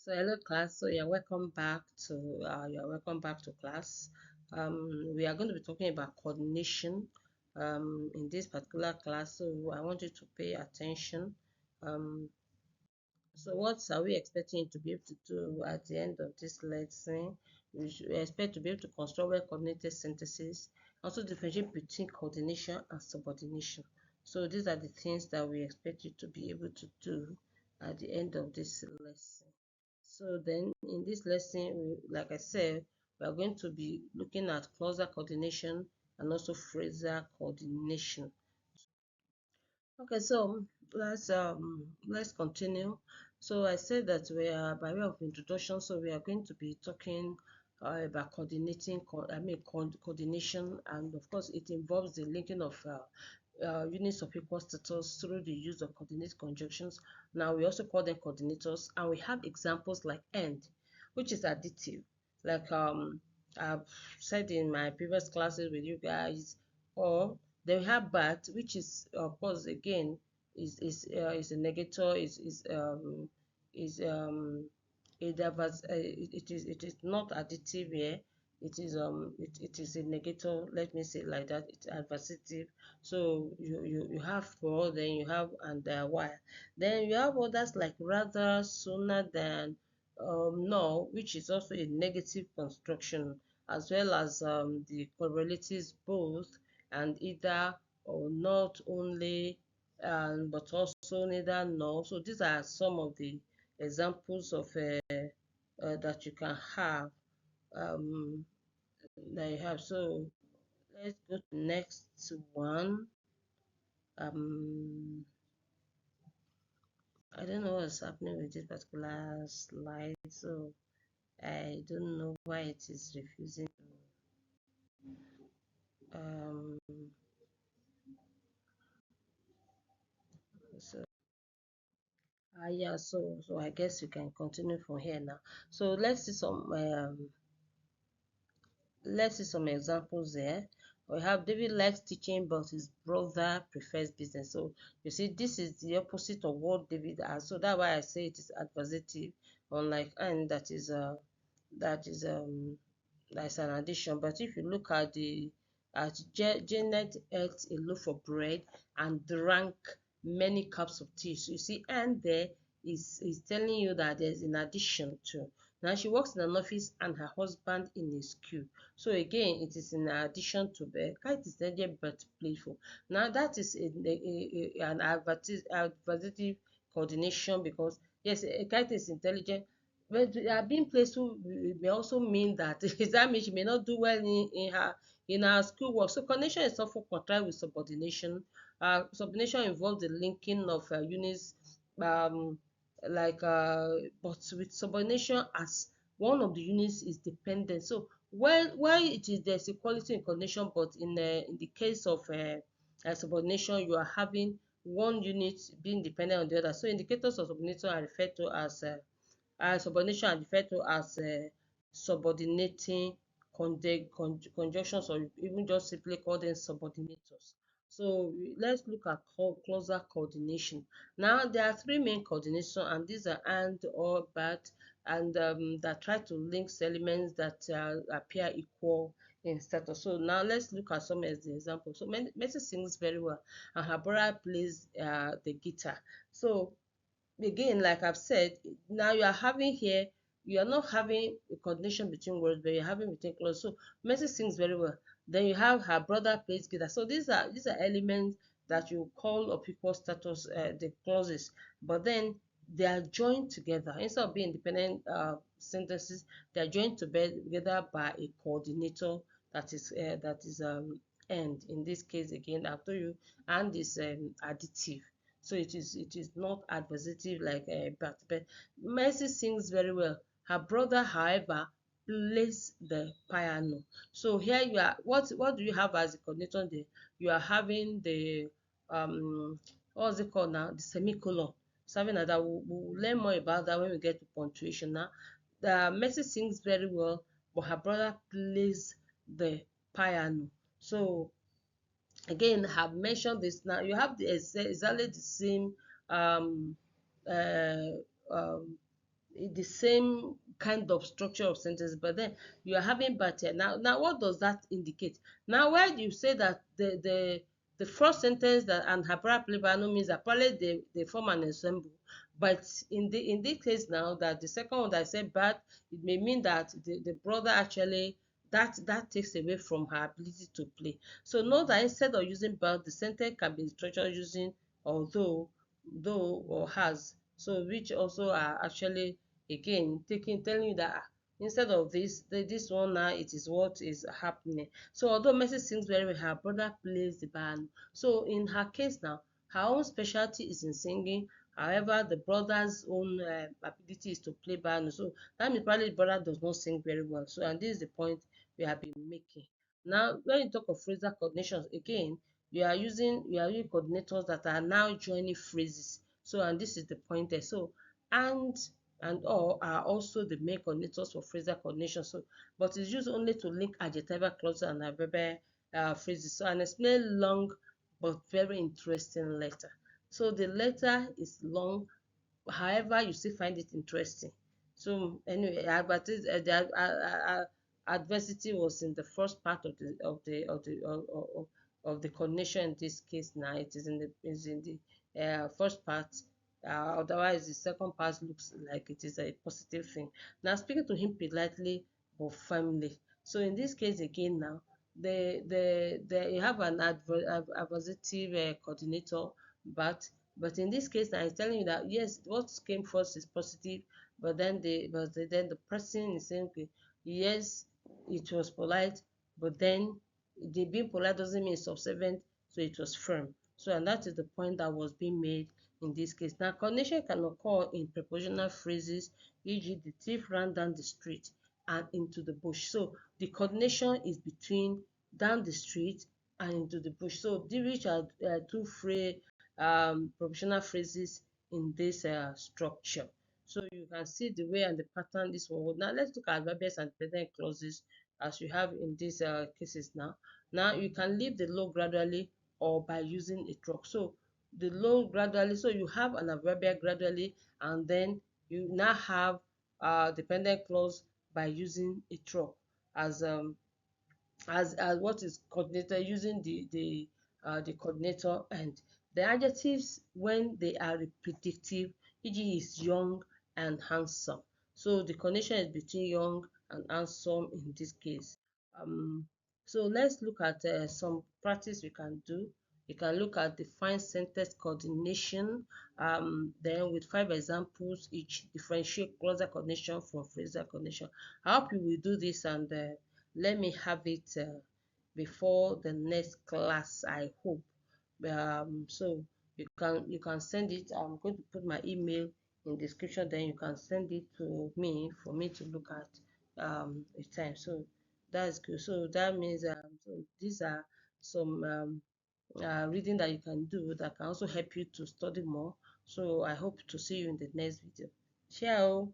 So hello class. So you're welcome back to class. We are going to be talking about coordination in this particular class. So I want you to pay attention. Um, so what are we expecting you to be able to do at the end of this lesson? We expect to be able to construct well-coordinated sentences, also differentiate between coordination and subordination. So these are the things that we expect you to be able to do at the end of this lesson. So then in this lesson, like I said, we are going to be looking at clausal coordination and also phrasal coordination. Okay, so let's continue. So I said that we are by way of introduction, so we are going to be talking about coordination, and of course it involves the linking of units of equal status through the use of coordinate conjunctions. Now we also call them coordinators, and we have examples like AND, which is additive, like I've said in my previous classes with you guys, or then we have but, which is of course again is a negator, is a diverse, it is not additive here. It is a negator, let me say it like that. It's adversative. So you have for, then you have and while, then you have others like rather, sooner than, no, which is also a negative construction, as well as the correlatives both and either, or not only, but also neither nor. So these are some of the examples of that you can have, um, that you have. So let's go to next one. um I don't know what's happening with this particular slide, so I don't know why it is refusing to so yeah, so I guess we can continue from here now. So let's see some examples there. We have David likes teaching, but his brother prefers business. So you see, this is the opposite of what David has. So that's why I say it is adversative, unlike and that is that's an addition. But if you look at Janet ate a loaf of bread and drank many cups of tea. So you see, and there is telling you that there's an addition to. Now she works in an office and her husband in a school. So again, it is in addition to the kite is needed but playful. Now that is an adversative coordination, because yes, a kite is intelligent, but being playful may also mean that that means she may not do well in her schoolwork. So coordination is often contrast with subordination. Subordination involves the linking of units, um, like but with subordination, as one of the units is dependent. So while it is there's equality in coordination, but in the case of subordination, you are having one unit being dependent on the other. So indicators of subordination are referred to as subordination are referred to as subordinating conjunctions, or even just simply call them subordinators. So let's look at clausal coordination. Now there are three main coordinations, and these are and, or, but, and that try to link elements that appear equal in status. So now let's look at some as the example. So Messi sings very well, and her brother plays the guitar. So again, like I've said, now you are having here, you are not having a coordination between words, but you're having between clauses. So Mercy sings very well. Then you have her brother plays guitar. So these are elements that you call of equal status, the clauses, but then they are joined together instead of being independent sentences. They are joined together by a coordinator that is and in this case again I've told you, and is additive. So it is not adversative like but Mercy sings very well. Her brother, however, plays the piano. So here you are. What do you have as a coordinator there? You are having the what's it called now? The semicolon. Something like that. We'll learn more about that when we get to punctuation. Now, the Mercy sings very well, but her brother plays the piano. So again, have mentioned this. Now you have exactly the same um uh um the same kind of structure of sentence, but then you are having but here. Now what does that indicate? Now why do you say that the first sentence that and habra plebano means that probably they form an ensemble, but in this case now that the second one that I said but, it may mean that the brother actually, that takes away from her ability to play. So note that instead of using but, the sentence can be structured using although, though, or has. So which also are actually again telling you that instead of this one now it is what is happening. So although Mercy sings very well, her brother plays the piano. So in her case now, her own specialty is in singing. However, the brother's own ability is to play piano. So that means probably the brother does not sing very well. So and this is the point we have been making. Now, when you talk of phrasal coordinations, again, you are using coordinators that are now joining phrases. So and this is the point there. So and and or are also the main coordinators for phrasal coordination. So but it's used only to link adjectival clauses and adverbial phrases. So and explain long but very interesting letter. So the letter is long, however you still find it interesting. So anyway, the adversity was in the first part of the coordination. In this case now it is in the first part. Otherwise the second part looks like it is a positive thing. Now speaking to him politely but firmly. So in this case again now, you have an adversative coordinator, but in this case, I'm telling you that yes, what came first is positive, then the person is saying, okay, yes, it was polite, but then the being polite doesn't mean subservient, so it was firm. So and that is the point that was being made in this case. Now, coordination can occur in prepositional phrases, e.g., the thief ran down the street and into the bush. So the coordination is between down the street and into the bush. So which are two phrase provisional phrases in this structure. So you can see the way and the pattern this one would. Now let's look at adverbials and dependent clauses as you have in these cases now. Now you can leave the low gradually or by using a truck. So the low gradually, so you have an adverbial gradually, and then you now have dependent clause by using a truck as what is coordinated using the coordinator. And the adjectives when they are repetitive, e.g. is young and handsome. So the connection is between young and handsome in this case. um so let's look at some practice we can do. You can look at define sentence coordination, then with 5 examples each. Differentiate closer coordination from phrasal coordination. I hope you will do this, and let me have it before the next class, I hope. So you can send it. I'm going to put my email in description, then you can send it to me for me to look at a time. So that's good. So that means so these are some reading that you can do that can also help you to study more. So I hope to see you in the next video. Ciao.